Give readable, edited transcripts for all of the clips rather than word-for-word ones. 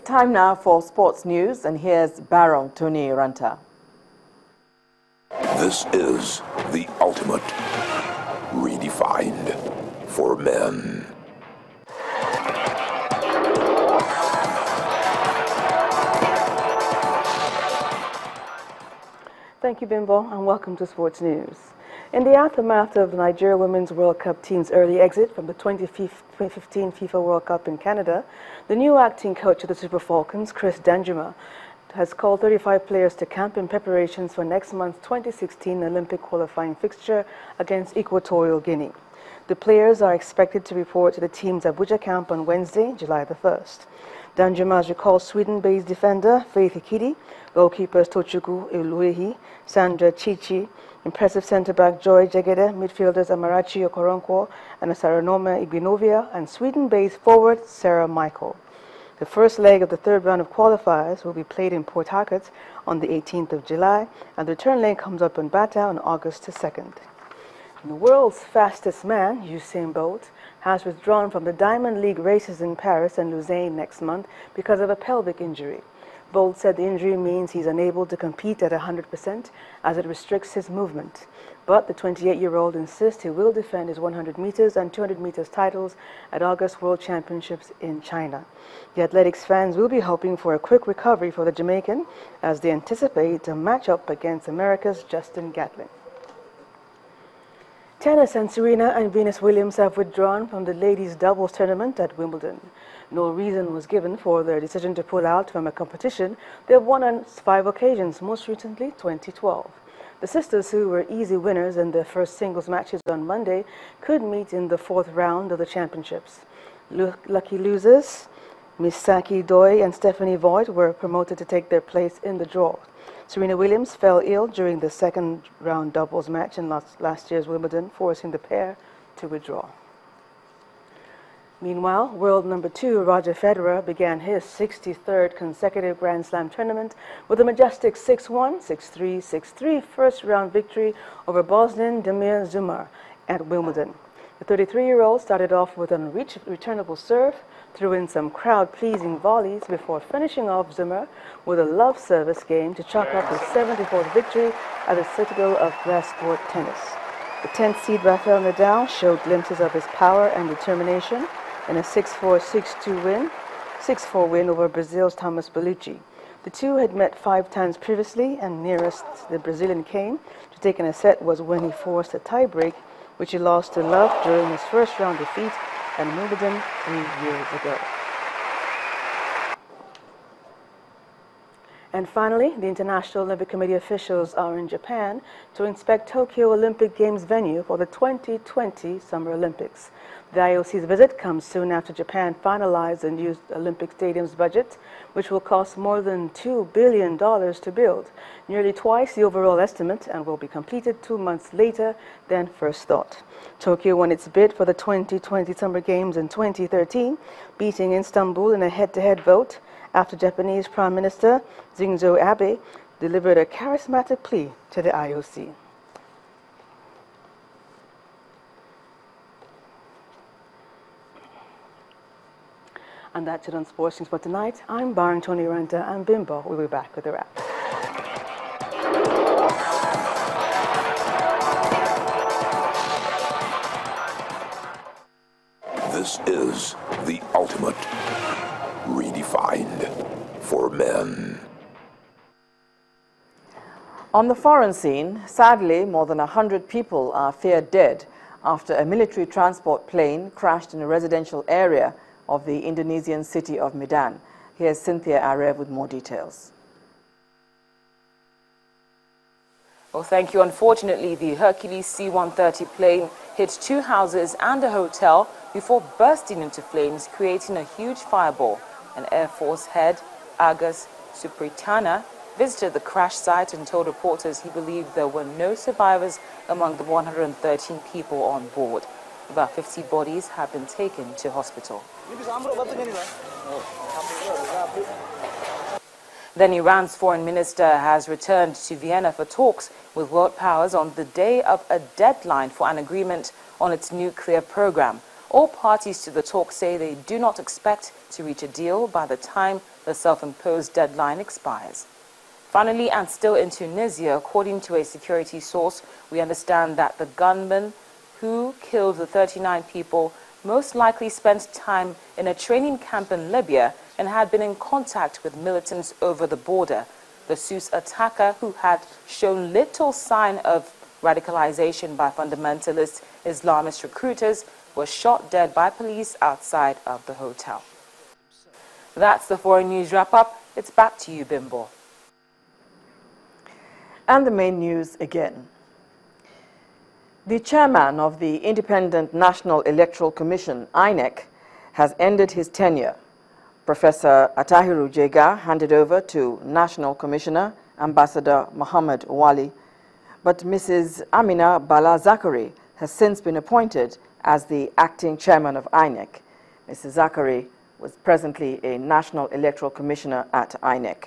Time now for sports news, and here's Barong Tony Ranta. This is the ultimate redefined for men. Thank you, Bimbo, and welcome to Sports News. In the aftermath of the Nigeria Women's World Cup team's early exit from the 2015 FIFA World Cup in Canada, the new acting coach of the Super Falcons, Chris Danjuma, has called 35 players to camp in preparations for next month's 2016 Olympic qualifying fixture against Equatorial Guinea. The players are expected to report to the team's Abuja camp on Wednesday, July the 1st. Danjuma has recalled Sweden-based defender Faith Ikidi, goalkeepers Tochukwu Oluwehi, Sandra Chichi, impressive centre-back Joy Jegede, midfielders Amarachi Okoronkwo and Asaranome Igbinovia, and Sweden-based forward Sarah Michael. The first leg of the third round of qualifiers will be played in Port Harcourt on the 18th of July, and the return leg comes up in Bata on August 2nd. The world's fastest man, Usain Bolt, has withdrawn from the Diamond League races in Paris and Lausanne next month because of a pelvic injury. Bolt said the injury means he's unable to compete at 100% as it restricts his movement. But the 28-year-old insists he will defend his 100 meters and 200 meters titles at August World Championships in China. The athletics fans will be hoping for a quick recovery for the Jamaican as they anticipate a matchup against America's Justin Gatlin. Tennis and Serena and Venus Williams have withdrawn from the ladies' doubles tournament at Wimbledon. No reason was given for their decision to pull out from a competition they have won on 5 occasions, most recently 2012. The sisters, who were easy winners in their first singles matches on Monday, could meet in the 4th round of the championships. Lucky losers, Misaki Doi and Stephanie Voigt, were promoted to take their place in the draw. Serena Williams fell ill during the second round doubles match in last year's Wimbledon, forcing the pair to withdraw. Meanwhile, world number 2 Roger Federer began his 63rd consecutive Grand Slam tournament with a majestic 6-1, 6-3, 6-3 first-round victory over Bosnian Damir Zumar at Wimbledon. The 33-year-old started off with an returnable serve, threw in some crowd-pleasing volleys before finishing off Zumar with a love service game to chalk up his 74th victory at the Citadel of Grass Court Tennis. The 10th seed Rafael Nadal showed glimpses of his power and determination in a 6-4, 6-4 win over Brazil's Thomas Bellucci. The two had met 5 times previously, and nearest the Brazilian came to taking a set was when he forced a tie-break, which he lost to Love during his first-round defeat at Wimbledon 3 years ago. And finally, the International Olympic Committee officials are in Japan to inspect Tokyo Olympic Games venue for the 2020 Summer Olympics. The IOC's visit comes soon after Japan finalized the new Olympic Stadium's budget, which will cost more than $2 billion to build, nearly twice the overall estimate, and will be completed 2 months later than first thought. Tokyo won its bid for the 2020 Summer Games in 2013, beating Istanbul in a head-to-head vote after Japanese Prime Minister Shinzo Abe delivered a charismatic plea to the IOC. And that's it on Sports News for tonight. I'm Barong Tony Ranta, and Bimbo will be back with a wrap. This is the ultimate redefined for men. On the foreign scene, sadly, more than 100 people are feared dead after a military transport plane crashed in a residential area of the Indonesian city of Medan. Here's Cynthia Arev with more details. Well, thank you. Unfortunately, the Hercules C-130 plane hit 2 houses and a hotel before bursting into flames, creating a huge fireball. An Air Force head, Agus Supritana, visited the crash site and told reporters he believed there were no survivors among the 113 people on board. About 50 bodies have been taken to hospital. Then Iran's foreign minister has returned to Vienna for talks with world powers on the day of a deadline for an agreement on its nuclear program. All parties to the talks say they do not expect to reach a deal by the time the self-imposed deadline expires. Finally, and still in Tunisia, according to a security source, we understand that the gunman who killed the 39 people most likely spent time in a training camp in Libya and had been in contact with militants over the border. The Sousse attacker, who had shown little sign of radicalization by fundamentalist Islamist recruiters, was shot dead by police outside of the hotel. That's the foreign news wrap-up. It's back to you, Bimbo. And the main news again. The chairman of the Independent National Electoral Commission, INEC, has ended his tenure. Professor Atahiru Jega handed over to National Commissioner Ambassador Muhammad Wali, but Mrs. Amina Bala Zakari has since been appointed as the acting chairman of INEC. Mrs. Zakari was presently a National Electoral Commissioner at INEC.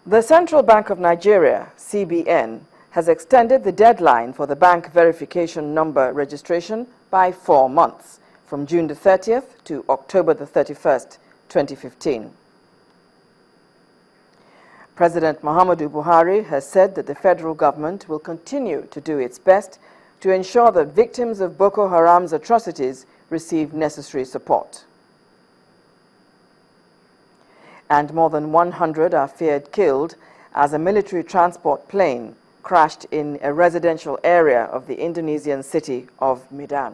The Central Bank of Nigeria, CBN, has extended the deadline for the bank verification number registration by 4 months, from June the 30th to October the 31st, 2015. President Muhammadu Buhari has said that the federal government will continue to do its best to ensure that victims of Boko Haram's atrocities receive necessary support. And more than 100 are feared killed as a military transport plane crashed in a residential area of the Indonesian city of Medan.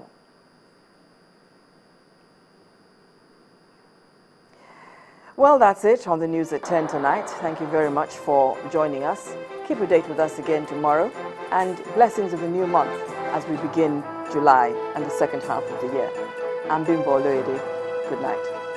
Well, that's it on the news at 10 tonight. Thank you very much for joining us. Keep a date with us again tomorrow, and blessings of the new month as we begin July and the second half of the year. I'm Bimbo Oloyede. Good night.